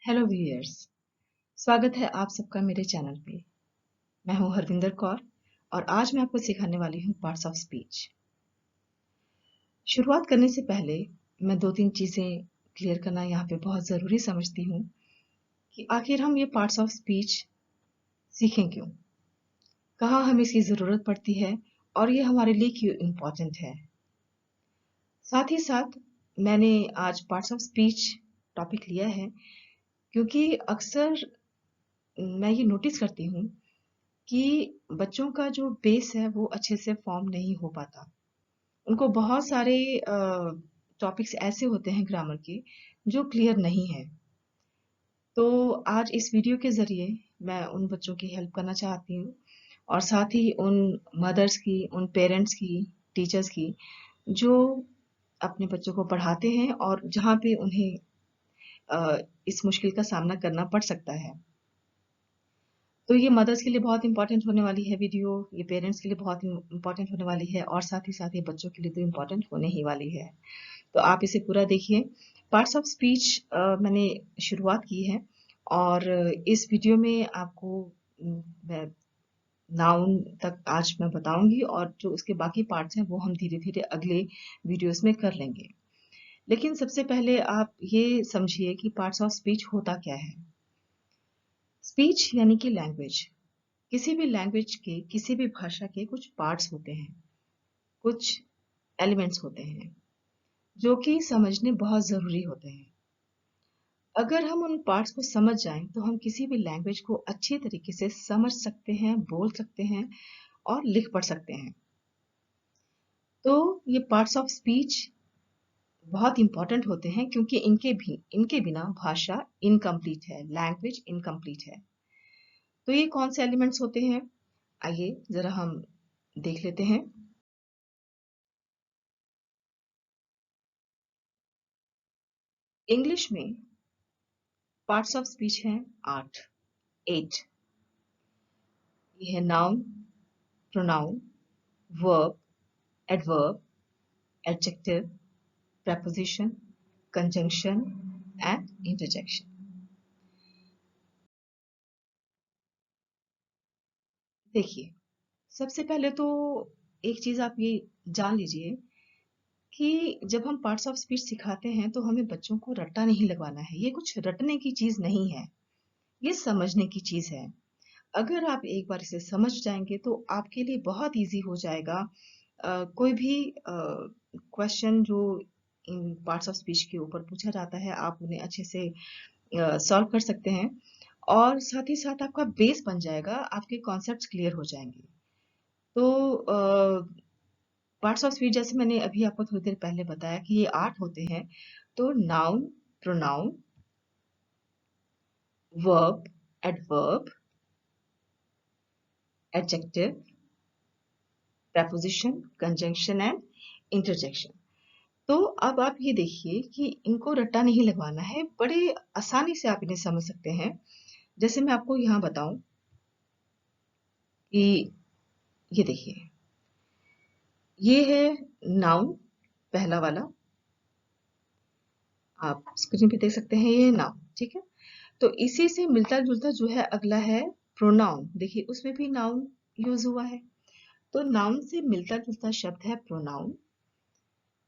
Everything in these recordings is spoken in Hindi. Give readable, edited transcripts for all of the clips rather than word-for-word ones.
हेलो व्यूअर्स, स्वागत है आप सबका मेरे चैनल पे। मैं हूं हरविंदर कौर और आज मैं आपको सिखाने वाली हूं पार्ट्स ऑफ स्पीच। शुरुआत करने से पहले मैं 2-3 चीज़ें क्लियर करना यहाँ पे बहुत ज़रूरी समझती हूँ कि आखिर हम ये पार्ट्स ऑफ स्पीच सीखें क्यों, कहाँ हमें इसकी ज़रूरत पड़ती है और ये हमारे लिए क्यों इम्पोर्टेंट है। साथ ही साथ मैंने आज पार्ट्स ऑफ स्पीच टॉपिक लिया है क्योंकि अक्सर मैं ये नोटिस करती हूँ कि बच्चों का जो बेस है वो अच्छे से फॉर्म नहीं हो पाता। उनको बहुत सारे टॉपिक्स ऐसे होते हैं ग्रामर के जो क्लियर नहीं है। तो आज इस वीडियो के ज़रिए मैं उन बच्चों की हेल्प करना चाहती हूँ और साथ ही उन मदर्स की, उन पेरेंट्स की, टीचर्स की जो अपने बच्चों को पढ़ाते हैं और जहाँ पे उन्हें इस मुश्किल का सामना करना पड़ सकता है। तो ये मदर्स के लिए बहुत इंपॉर्टेंट होने वाली है वीडियो, ये पेरेंट्स के लिए बहुत इंपॉर्टेंट होने वाली है और साथ ही बच्चों के लिए तो इंपॉर्टेंट होने ही वाली है। तो आप इसे पूरा देखिए। पार्ट्स ऑफ स्पीच मैंने शुरुआत की है और इस वीडियो में आपको मैं नाउन तक आज मैं बताऊंगी और जो उसके बाकी पार्ट्स हैं वो हम धीरे धीरे अगले वीडियोस में कर लेंगे। लेकिन सबसे पहले आप ये समझिए कि पार्ट्स ऑफ स्पीच होता क्या है। स्पीच यानी कि लैंग्वेज। किसी भी लैंग्वेज के, किसी भी भाषा के कुछ पार्ट्स होते हैं, कुछ एलिमेंट्स होते हैं जो कि समझने बहुत जरूरी होते हैं। अगर हम उन पार्ट्स को समझ जाएं तो हम किसी भी लैंग्वेज को अच्छी तरीके से समझ सकते हैं, बोल सकते हैं और लिख पढ़ सकते हैं। तो ये पार्ट्स ऑफ स्पीच बहुत इंपॉर्टेंट होते हैं क्योंकि इनके बिना भाषा इनकम्प्लीट है, लैंग्वेज इनकम्प्लीट है। तो ये कौन से एलिमेंट्स होते हैं, आइए जरा हम देख लेते हैं। इंग्लिश में पार्ट्स ऑफ स्पीच हैं 8। ये है noun, pronoun, verb, adverb, adjective, preposition, conjunction and interjection। देखिए, सबसे पहले तो एक चीज आप ये जान लीजिए कि जब हम पार्ट्स ऑफ स्पीच सिखाते हैं तो हमें बच्चों को रट्टा नहीं लगवाना है। ये कुछ रटने की चीज नहीं है, ये समझने की चीज है। अगर आप एक बार इसे समझ जाएंगे तो आपके लिए बहुत इजी हो जाएगा। कोई भी क्वेश्चन जो इन पार्ट्स ऑफ स्पीच के ऊपर पूछा जाता है आप उन्हें अच्छे से सॉल्व कर सकते हैं और साथ ही साथ आपका बेस बन जाएगा, आपके कॉन्सेप्ट्स क्लियर हो जाएंगे। तो पार्ट्स ऑफ स्पीच जैसे मैंने अभी आपको थोड़ी देर पहले बताया कि ये 8 होते हैं। तो noun, pronoun, verb, adverb, adjective, preposition, conjunction and interjection। तो अब आप ये देखिए कि इनको रट्टा नहीं लगवाना है, बड़े आसानी से आप इन्हें समझ सकते हैं। जैसे मैं आपको यहाँ बताऊं कि ये देखिए, ये है नाउन, पहला वाला, आप स्क्रीन पे देख सकते हैं, ये नाउन, ठीक है। तो इसी से मिलता जुलता जो है अगला है प्रोनाउन। देखिए उसमें भी नाउन यूज हुआ है। तो नाउन से मिलता जुलता शब्द है प्रोनाउन।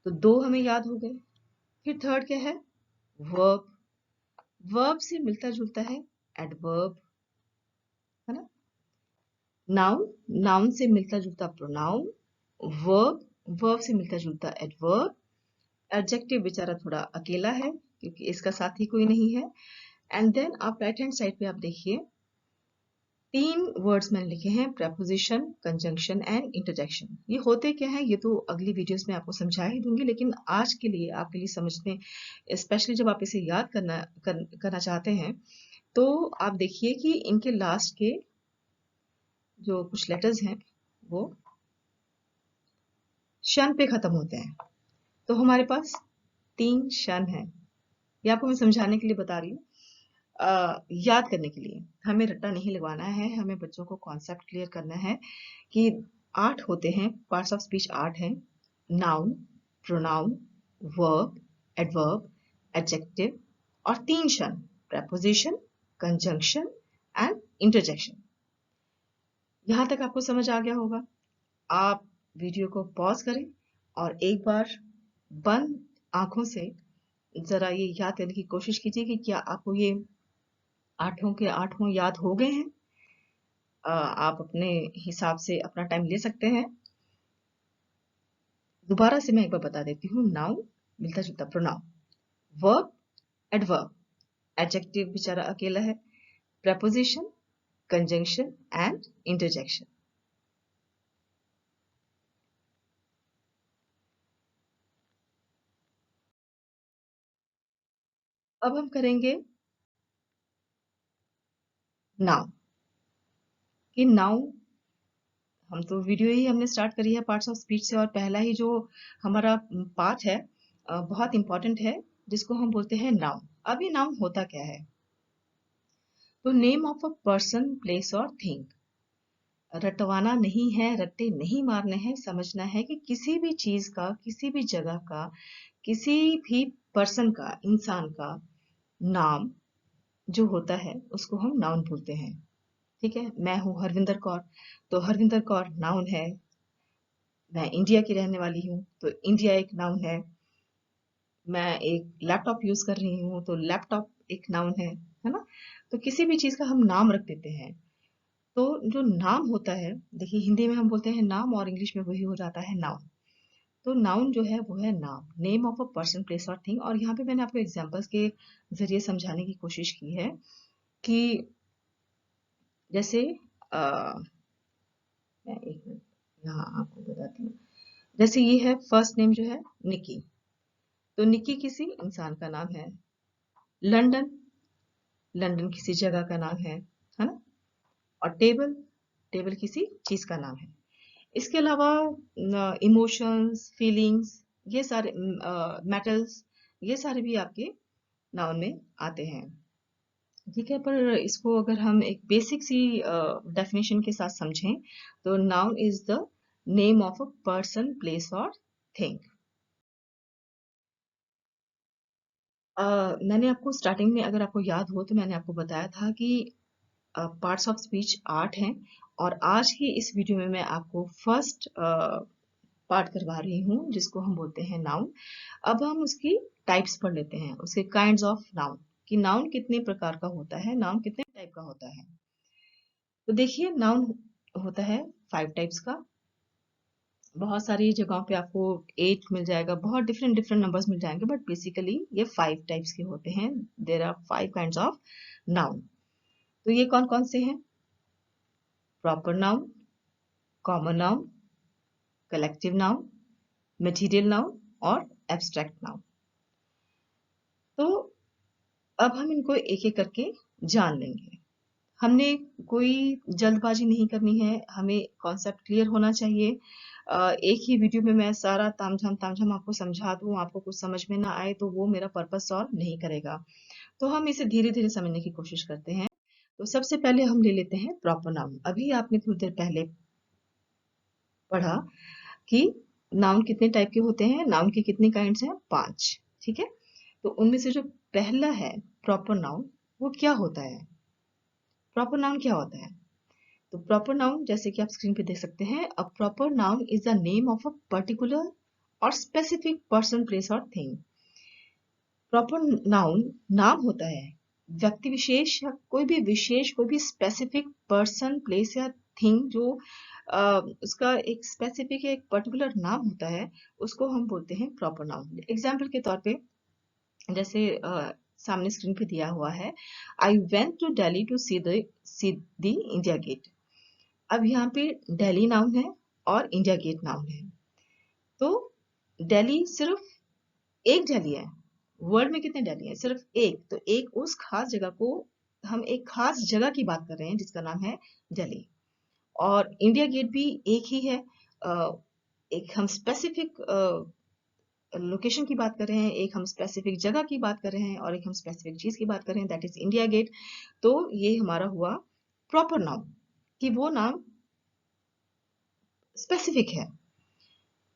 तो 2 हमें याद हो गए। फिर थर्ड क्या है, वर्ब। वर्ब से मिलता जुलता है एडवर्ब, है ना। नाउन, नाउन से मिलता जुलता प्रोनाउन, वर्ब, वर्ब से मिलता जुलता एडवर्ब, एडजेक्टिव बेचारा थोड़ा अकेला है क्योंकि इसका साथी कोई नहीं है। एंड देन आप राइट हैंड साइड पे आप देखिए 3 वर्ड्स मैंने लिखे हैं, preposition, conjunction एंड interjection। ये होते क्या है ये तो अगली वीडियोस में आपको समझा ही दूंगी, लेकिन आज के लिए आपके लिए समझने, स्पेशली जब आप इसे याद करना चाहते हैं तो आप देखिए कि इनके लास्ट के जो कुछ लेटर्स हैं वो शन पे खत्म होते हैं। तो हमारे पास 3 शन हैं। ये आपको मैं समझाने के लिए बता रही हूँ, याद करने के लिए। हमें रट्टा नहीं लगवाना है, हमें बच्चों को कॉन्सेप्ट क्लियर करना है कि 8 होते हैं, पार्ट्स ऑफ स्पीच 8 हैं। Noun, pronoun, verb, adverb, adjective और 3 शन। preposition, conjunction and interjection. यहां तक आपको समझ आ गया होगा. आप वीडियो को पॉज करें और एक बार बंद आंखों से जरा ये याद करने की कोशिश कीजिए कि क्या आपको ये आठों के आठों याद हो गए हैं. आप अपने हिसाब से अपना टाइम ले सकते हैं. दोबारा से मैं एक बार बता देती हूँ. नाउन मिलता जुलता प्रोनाउन, वर्ब एडवर्ब, एडजेक्टिव बेचारा अकेला है, preposition, conjunction and interjection. अब हम करेंगे नाउन. कि नाउन हम तो वीडियो ही हमने स्टार्ट करी है पार्ट्स ऑफ स्पीच से, और पहला ही जो हमारा पार्ट है बहुत इंपॉर्टेंट है, जिसको हम बोलते हैं नाउन. अभी नाउन होता क्या है? तो name of a person, place और थिंग. रटवाना नहीं है, रट्टे नहीं मारने हैं. समझना है कि किसी भी चीज का, किसी भी जगह का, किसी भी पर्सन का, इंसान का नाम जो होता है उसको हम नाउन बोलते हैं. ठीक है. मैं हूं हरविंदर कौर, तो हरविंदर कौर नाउन है. मैं इंडिया की रहने वाली हूँ, तो इंडिया एक नाउन है. मैं एक लैपटॉप यूज कर रही हूँ, तो लैपटॉप एक नाउन है ना. तो किसी भी चीज का हम नाम रख देते हैं. तो जो नाम होता है, देखिए हिंदी में हम बोलते हैं नाम और इंग्लिश में वही हो जाता है नाउन. तो नाउन जो है वो है नाम, name of a person, place और थिंग. और यहाँ पे मैंने आपको एग्जांपल्स के जरिए समझाने की कोशिश की है कि जैसे मैं एक मिनट यहाँ आपको बताती हूँ. जैसे ये है फर्स्ट नेम जो है निकी, तो निकी किसी इंसान का नाम है. लंदन, लंदन किसी जगह का नाम है ना. और टेबल, टेबल किसी चीज का नाम है. इसके अलावा इमोशंस, फीलिंग्स, ये सारे मेटल्स, ये सारे भी आपके नाउन में आते हैं. ठीक है. पर इसको अगर हम एक बेसिक सी डेफिनेशन के साथ समझें, तो noun is the name of a person, place और थिंग. मैंने आपको स्टार्टिंग में, अगर आपको याद हो, तो मैंने आपको बताया था कि पार्ट्स ऑफ स्पीच 8 हैं, और आज की इस वीडियो में मैं आपको फर्स्ट पार्ट करवा रही हूँ, जिसको हम बोलते हैं नाउन. अब हम उसकी टाइप्स पढ़ लेते हैं, उसके काइंड्स ऑफ नाउन, कि नाउन कितने प्रकार का होता है, नाउन कितने टाइप का होता है. तो देखिए, नाउन होता है 5 टाइप्स का. बहुत सारी जगहों पे आपको 8 मिल जाएगा, बहुत डिफरेंट डिफरेंट नंबर्स मिल जाएंगे, बट बेसिकली ये 5 टाइप्स के होते हैं. There are 5 kinds of noun. तो ये कौन कौन से हैं? Proper noun, common noun, collective noun, material noun और एब्स्ट्रैक्ट नाउन. तो अब हम इनको एक एक करके जान लेंगे. हमने कोई जल्दबाजी नहीं करनी है, हमें कॉन्सेप्ट क्लियर होना चाहिए. एक ही वीडियो में मैं सारा तामझाम तामझाम आपको समझा दूं, आपको कुछ समझ में ना आए, तो वो मेरा पर्पस सॉल्व नहीं करेगा. तो हम इसे धीरे धीरे समझने की कोशिश करते हैं. तो सबसे पहले हम ले लेते हैं प्रॉपर नाउन. अभी आपने थोड़ी देर पहले पढ़ा कि नाउन कितने टाइप के होते हैं, नाउन के कितने काइंड्स हैं? 5. ठीक है. तो उनमें से जो पहला है प्रॉपर नाउन, वो क्या होता है? प्रॉपर नाउन क्या होता है? तो प्रॉपर नाउन, जैसे कि आप स्क्रीन पे देख सकते हैं, a proper noun is the name of a particular और स्पेसिफिक पर्सन, प्लेस और थिंग. प्रॉपर नाउन नाम होता है व्यक्ति विशेष या कोई भी विशेष, कोई भी स्पेसिफिक पर्सन, प्लेस या थिंग, जो उसका एक स्पेसिफिक, एक पर्टिकुलर नाम होता है, उसको हम बोलते हैं प्रॉपर नाउन. एग्जाम्पल के तौर पे, जैसे सामने स्क्रीन पे दिया हुआ है, I went to Delhi to see the India Gate. अब यहाँ पे दिल्ली नाउन है और इंडिया गेट नाउन है. तो दिल्ली सिर्फ एक दिल्ली है. वर्ल्ड में कितने दिल्ली है? सिर्फ एक. तो एक उस खास जगह को, हम एक खास जगह की बात कर रहे हैं जिसका नाम है दिल्ली. और इंडिया गेट भी एक ही है. एक हम स्पेसिफिक लोकेशन की बात कर रहे हैं, एक हम स्पेसिफिक जगह की बात कर रहे हैं, और एक हम स्पेसिफिक चीज की बात कर रहे हैं, दैट इज इंडिया गेट. तो ये हमारा हुआ प्रॉपर नाउन, कि वो नाम स्पेसिफिक है.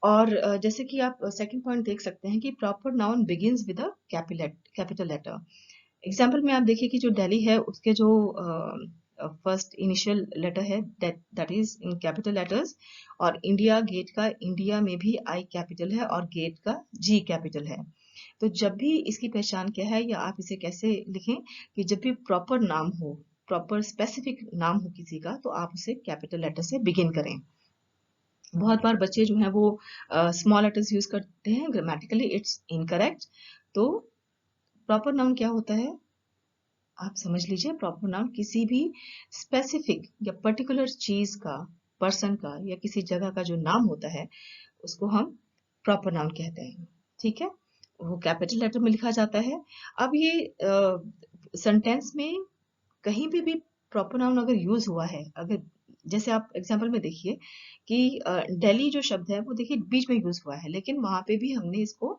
और जैसे कि आप सेकंड पॉइंट देख सकते हैं कि proper noun begins with a capital letter. Example में आप देखिए कि जो दिल्ली है उसके जो फर्स्ट इनिशियल लेटर है that is in capital letters, और इंडिया गेट का इंडिया में भी आई कैपिटल है और गेट का जी कैपिटल है। तो जब भी इसकी पहचान क्या है या आप इसे कैसे लिखें कि जब भी प्रॉपर नाम हो, प्रॉपर स्पेसिफिक नाम हो किसी का, तो आप उसे कैपिटल लेटर से बिगिन करें। बहुत बार बच्चे जो हैं वो स्मॉल लेटर्स यूज करते हैं, ग्रामेटिकली इट्स इनकरेक्ट। तो प्रॉपर नाउन क्या होता है आप समझ लीजिए। प्रॉपर नाउन किसी भी स्पेसिफिक या पर्टिकुलर चीज का, पर्सन का या किसी जगह का जो नाम होता है उसको हम प्रॉपर नाउन कहते हैं। ठीक है, वो कैपिटल लेटर में लिखा जाता है। अब ये सेंटेंस में कहीं पे भी प्रॉपर नाउन अगर यूज हुआ है, अगर जैसे आप एग्जांपल में देखिए कि दिल्ली जो शब्द है वो देखिए बीच में यूज हुआ है, लेकिन वहां पे भी हमने इसको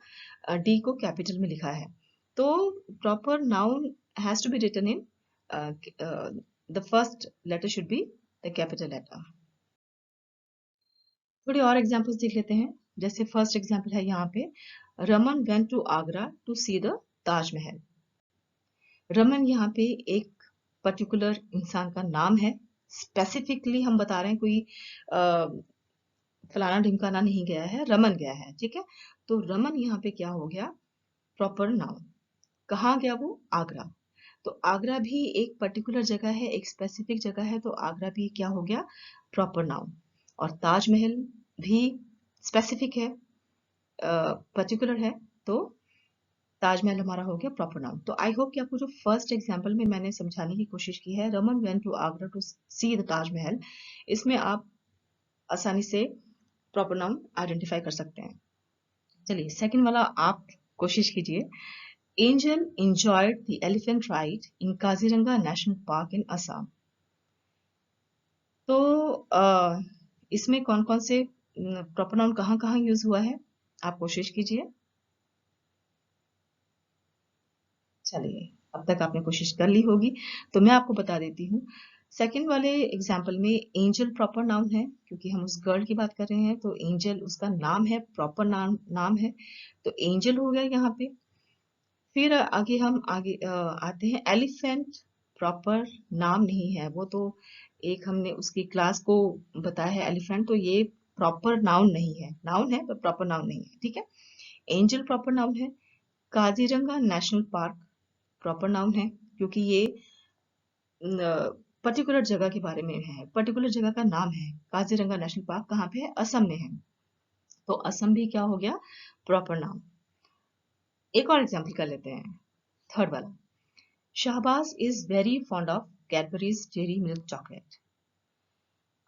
डी को कैपिटल में लिखा है। तो proper noun has to be written in the first letter should be the capital letter. थोड़ी और एग्जांपल्स देख लेते हैं। जैसे फर्स्ट एग्जांपल है यहाँ पे, Raman went to Agra to see the Taj Mahal. Raman यहाँ पे एक पर्टिकुलर इंसान का नाम है, स्पेसिफिकली हम बता रहे हैं, कोई फलाना ढिमकाना नहीं गया है, रमन गया है। ठीक है, तो रमन यहाँ पे क्या हो गया, प्रॉपर नाउन। कहाँ गया वो, आगरा। तो आगरा भी एक पर्टिकुलर जगह है, एक स्पेसिफिक जगह है, तो आगरा भी क्या हो गया, प्रॉपर नाउन। और ताजमहल भी स्पेसिफिक है, पर्टिकुलर है, तो ताजमहल हमारा हो गया प्रॉपर नाउन। तो आई होप कि आपको जो फर्स्ट एग्जांपल में मैंने समझाने की कोशिश की है, Raman went to Agra to see the Taj Mahal, इसमें आप आसानी से प्रॉपर नाउन आइडेंटिफाई कर सकते हैं। चलिए सेकंड वाला आप कोशिश कीजिए। Angel enjoyed the elephant ride in Kaziranga national park इन असम। तो इसमें कौन कौन से प्रॉपर नाउन कहाँ कहाँ यूज हुआ है, आप कोशिश कीजिए। चलिए अब तक आपने कोशिश कर ली होगी, तो मैं आपको बता देती हूँ। सेकंड वाले एग्जाम्पल में एंजल प्रॉपर नाउन है, क्योंकि हम उस गर्ल की बात कर रहे हैं, तो एंजल उसका नाम है, प्रॉपर नाम है, तो एंजल हो गया यहाँ पे। फिर आगे आते हैं, एलिफेंट प्रॉपर नाम नहीं है, वो तो एक हमने उसकी क्लास को बताया है एलिफेंट, तो ये प्रॉपर नाउन नहीं है, नाउन है पर प्रॉपर नाउन नहीं है। ठीक है, एंजल प्रॉपर नाउन है। Kaziranga national park proper noun है, क्योंकि ये पर्टिकुलर जगह के बारे में है, पर्टिकुलर जगह का नाम है। काजीरंगा नेशनल पार्क कहाँ पे है, असम में है, तो असम भी क्या हो गया, प्रॉपर नाउन। एक और एग्जाम्पल कर लेते हैं, थर्ड वाला। Shahbaz is very fond of Cadbury's Dairy Milk chocolate.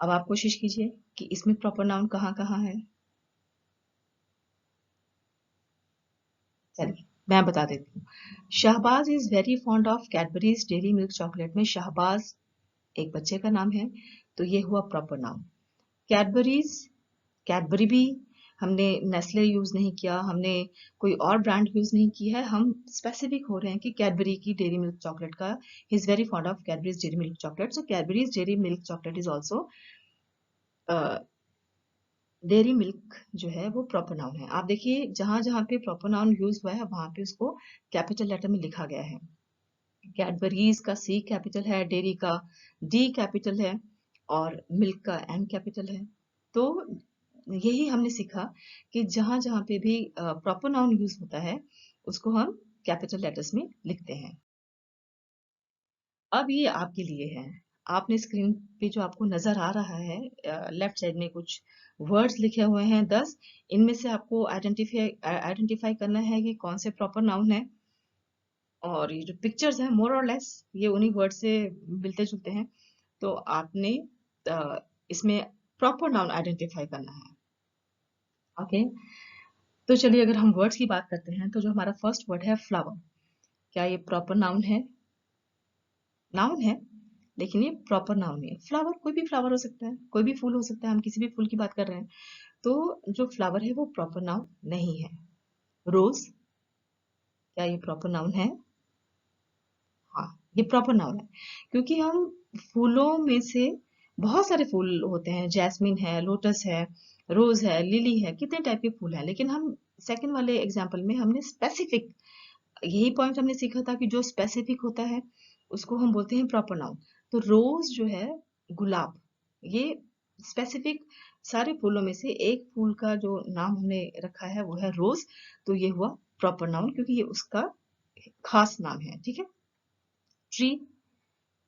अब आप कोशिश कीजिए कि इसमें प्रॉपर नाउन कहाँ कहाँ है। चलिए मैं बता देती हूँ। Shahbaz is very fond of Cadbury's Dairy Milk chocolate में शहबाज एक बच्चे का नाम है, तो ये हुआ प्रॉपर नाउन। कैडबरीज, कैडबरी भी हमने नेस्ले यूज नहीं किया, हमने कोई और ब्रांड यूज नहीं की है, हम स्पेसिफिक हो रहे हैं कि कैडबरी की डेयरी मिल्क चॉकलेट का, he is very fond of Cadbury's Dairy Milk chocolate, so Cadbury's Dairy Milk chocolate is also dairy milk जो है वो प्रॉपर नाउन है। आप देखिए जहां जहां पे प्रॉपर नाउन यूज हुआ है वहां पे उसको कैपिटल लेटर में लिखा गया है। कैडबरीज का सी कैपिटल है, डेयरी का डी कैपिटल है, और मिल्क का एम कैपिटल है। तो यही हमने सीखा कि जहां जहां पे भी प्रॉपर नाउन यूज होता है उसको हम कैपिटल लेटर्स में लिखते हैं। अब ये आपके लिए है। आपने स्क्रीन पे जो आपको नजर आ रहा है, लेफ्ट साइड में कुछ वर्ड्स लिखे हुए हैं 10, इनमें से आपको आइडेंटिफाई करना है कि कौन से प्रॉपर नाउन है। और ये जो पिक्चर्स हैं मोर और लेस ये उन्हीं वर्ड से मिलते जुलते हैं, तो आपने इसमें प्रॉपर नाउन आइडेंटिफाई करना है। ओके, तो चलिए अगर हम वर्ड्स की बात करते हैं, तो जो हमारा फर्स्ट वर्ड है फ्लावर, क्या ये प्रॉपर नाउन है, नाउन है, लेकिन ये प्रॉपर नाउन नहीं है। फ्लावर कोई भी फ्लावर हो सकता है, कोई भी फूल हो सकता है, हम किसी भी फूल की बात कर रहे हैं, तो जो फ्लावर है वो प्रॉपर नाउन नहीं है। रोज, क्या ये प्रॉपर नाउन है, हाँ ये प्रॉपर नाउन है, क्योंकि हम फूलों में से बहुत सारे फूल होते हैं, जैस्मिन है, लोटस है, रोज है, लिली है, कितने टाइप के फूल हैं, लेकिन हम सेकंड वाले एग्जाम्पल में हमने स्पेसिफिक यही पॉइंट हमने सीखा था कि जो स्पेसिफिक होता है उसको हम बोलते हैं प्रॉपर नाउन। तो रोज जो है, गुलाब, ये स्पेसिफिक सारे फूलों में से एक फूल का जो नाम हमने रखा है वो है रोज। तो ये हुआ प्रॉपर नाउन क्योंकि ये उसका खास नाम है। ठीक है। ट्री,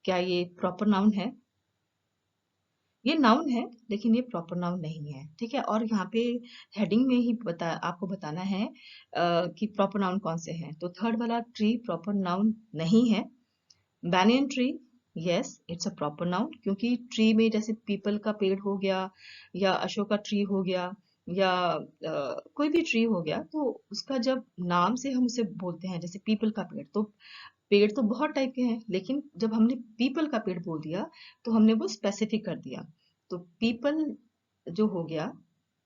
क्या ये प्रॉपर नाउन है? ये नाउन है लेकिन ये प्रॉपर नाउन नहीं है। ठीक है। और यहाँ पे हेडिंग में ही आपको बताना है कि प्रॉपर नाउन कौन से हैं। तो थर्ड वाला ट्री प्रॉपर नाउन नहीं है। Banyan tree, yes it's a proper noun, क्योंकि ट्री में जैसे पीपल का पेड़ हो गया या अशोका ट्री हो गया या कोई भी ट्री हो गया, तो उसका जब नाम से हम उसे बोलते हैं, जैसे पीपल का पेड़, तो पेड़ तो बहुत टाइप के हैं, लेकिन जब हमने पीपल का पेड़ बोल दिया तो हमने वो स्पेसिफिक कर दिया। तो पीपल जो हो गया,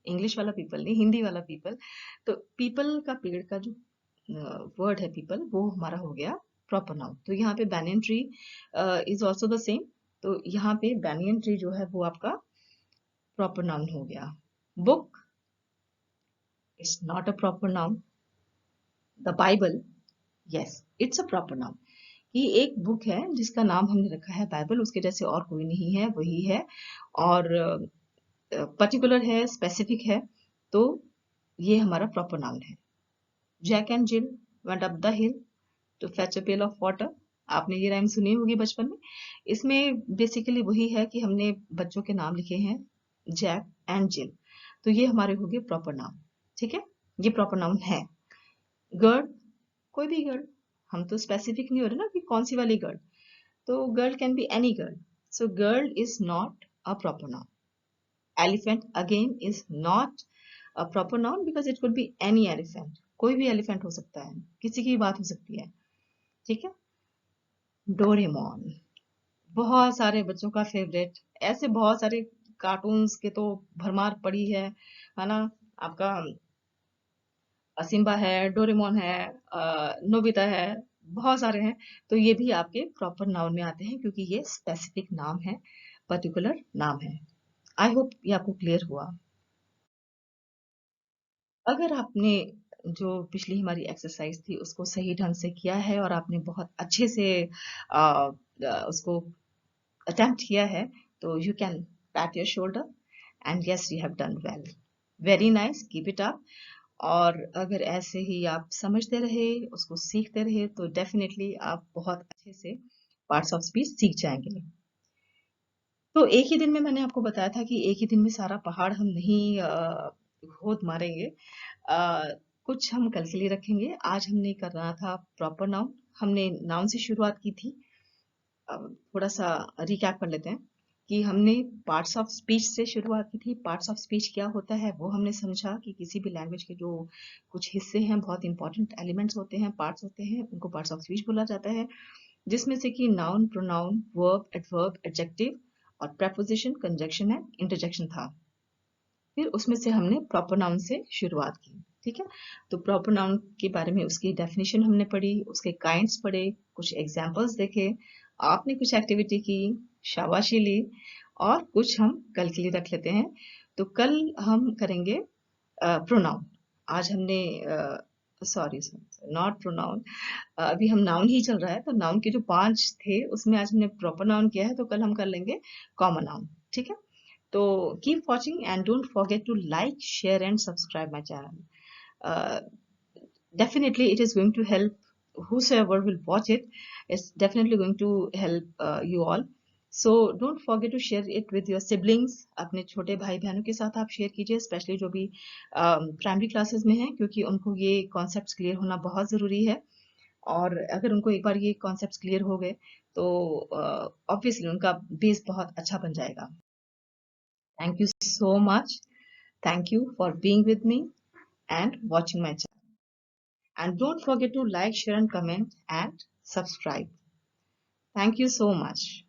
इंग्लिश वाला पीपल नहीं, हिंदी वाला पीपल। तो पीपल का पेड़ का जो वर्ड है पीपल, वो हमारा हो गया प्रॉपर नाउन। तो यहाँ पे banyan tree is also the same. तो यहाँ पे बैनियन ट्री जो है वो आपका प्रॉपर नाउन हो गया। Book is not a proper noun. The Bible, yes it's a proper noun. कि एक बुक है जिसका नाम हमने रखा है बाइबल, उसके जैसे और कोई नहीं है, वही है। और पर्टिकुलर है, स्पेसिफिक है, तो ये हमारा प्रॉपर नाउन है। Jack and Jill went up the hill to fetch a pail of water. आपने ये राइम सुनी होगी बचपन में। इसमें बेसिकली वही है कि हमने बच्चों के नाम लिखे हैं, जैक एंड जिल। तो ये हमारे हो गए प्रॉपर नाउन। ठीक है। ये प्रॉपर नाउन है। गर्ल, कोई भी गर्ल, हम तो स्पेसिफिक नहीं हो रहे ना कि कौन सी वाली गर्ल। तो girl can be any girl. So girl is not a proper noun. Elephant again is not a proper noun because it could be any elephant. कोई भी एलिफेंट हो सकता है, किसी की बात हो सकती है। ठीक है। डोरेमोन, बहुत सारे बच्चों का फेवरेट। ऐसे बहुत सारे कार्टून्स के तो भरमार पड़ी है ना। आपका सिम्बा है, डोरेमोन है, नोबिता है, बहुत सारे हैं। तो ये भी आपके प्रॉपर नाउन में आते हैं क्योंकि ये स्पेसिफिक नाम है, पर्टिकुलर नाम है। आई होप ये आपको क्लियर हुआ। अगर आपने जो पिछली हमारी एक्सरसाइज थी उसको सही ढंग से किया है और आपने बहुत अच्छे से उसको अटेम्प्ट किया है, तो you can PAT your shoulder and yes you have done well. Very nice, keep it up. और अगर ऐसे ही आप समझते रहे, उसको सीखते रहे, तो डेफिनेटली आप बहुत अच्छे से पार्ट्स ऑफ स्पीच सीख जाएंगे। तो एक ही दिन में मैंने आपको बताया था कि एक ही दिन में सारा पहाड़ हम नहीं खोद मारेंगे। अ, कुछ हम कल के लिए रखेंगे। आज हमने करना था प्रॉपर नाउन। हमने नाउन से शुरुआत की थी। थोड़ा सा रिकैप कर लेते हैं कि हमने पार्ट्स ऑफ स्पीच से शुरुआत की थी। पार्ट्स ऑफ स्पीच क्या होता है वो हमने समझा कि किसी भी लैंग्वेज के जो कुछ हिस्से हैं, बहुत इंपॉर्टेंट एलिमेंट्स होते हैं, पार्ट्स होते हैं, उनको पार्ट्स ऑफ स्पीच बोला जाता है। जिसमें से कि noun, pronoun, verb, adverb, adjective और प्रेपोजिशन, कंजक्शन एंड इंटरजेक्शन था। फिर उसमें से हमने प्रॉपर नाउन से शुरुआत की। ठीक है। तो प्रॉपर नाउन के बारे में उसकी डेफिनेशन हमने पढ़ी, उसके काइंड्स पढ़े, कुछ एग्जांपल्स देखे, आपने कुछ एक्टिविटी की, शाबाशी ली, और कुछ हम कल के लिए रख लेते हैं। तो कल हम करेंगे प्रोनाउन। आज हमने सॉरी नॉट प्रोनाउन, अभी हम नाउन ही चल रहा है, तो नाउन के जो 5 थे उसमें आज हमने प्रॉपर नाउन किया है, तो कल हम कर लेंगे कॉमन नाउन। ठीक है। तो keep watching and don't forget to like, share and subscribe my channel. Uh, Definitely it is going to help whosoever will watch it. It's definitely going to help you all. So don't forget to share it with your siblings. अपने छोटे भाई बहनों के साथ आप शेयर कीजिए, स्पेशली जो भी प्राइमरी क्लासेस में हैं, क्योंकि उनको ये कॉन्सेप्ट्स क्लियर होना बहुत ज़रूरी है। और अगर उनको एक बार ये कॉन्सेप्ट्स क्लियर हो गए तो ऑब्वियसली उनका बेस बहुत अच्छा बन जाएगा। Thank you so much. Thank you for being with me and watching my channel. And don't forget to like, share, and comment and subscribe. Thank you so much.